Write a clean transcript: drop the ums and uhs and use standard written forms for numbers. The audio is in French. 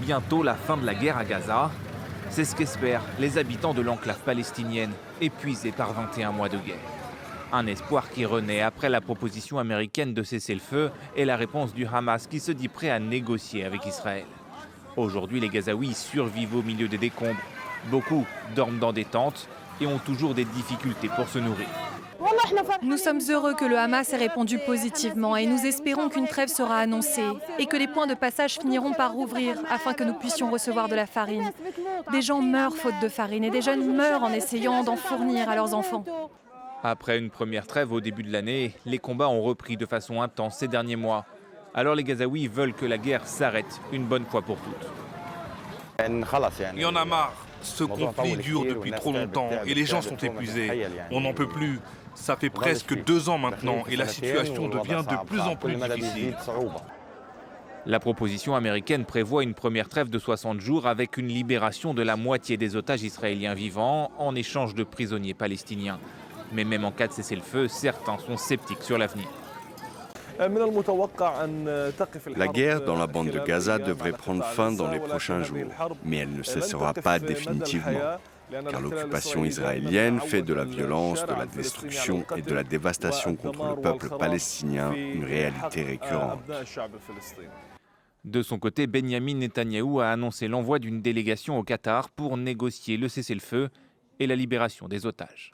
Bientôt la fin de la guerre à Gaza. C'est ce qu'espèrent les habitants de l'enclave palestinienne, épuisés par 21 mois de guerre. Un espoir qui renaît après la proposition américaine de cesser le feu et la réponse du Hamas qui se dit prêt à négocier avec Israël. Aujourd'hui, les Gazaouis survivent au milieu des décombres. Beaucoup dorment dans des tentes et ont toujours des difficultés pour se nourrir. Nous sommes heureux que le Hamas ait répondu positivement et nous espérons qu'une trêve sera annoncée et que les points de passage finiront par rouvrir afin que nous puissions recevoir de la farine. Des gens meurent faute de farine et des jeunes meurent en essayant d'en fournir à leurs enfants. Après une première trêve au début de l'année, les combats ont repris de façon intense ces derniers mois. Alors les Gazaouis veulent que la guerre s'arrête une bonne fois pour toutes. Il y en a marre. Ce conflit dure depuis trop longtemps et les gens sont épuisés. On n'en peut plus. Ça fait presque 2 ans maintenant et la situation devient de plus en plus difficile. La proposition américaine prévoit une première trêve de 60 jours avec une libération de la moitié des otages israéliens vivants en échange de prisonniers palestiniens. Mais même en cas de cessez-le-feu, certains sont sceptiques sur l'avenir. La guerre dans la bande de Gaza devrait prendre fin dans les prochains jours, mais elle ne cessera pas définitivement, car l'occupation israélienne fait de la violence, de la destruction et de la dévastation contre le peuple palestinien une réalité récurrente. De son côté, Benyamin Netanyahou a annoncé l'envoi d'une délégation au Qatar pour négocier le cessez-le-feu et la libération des otages.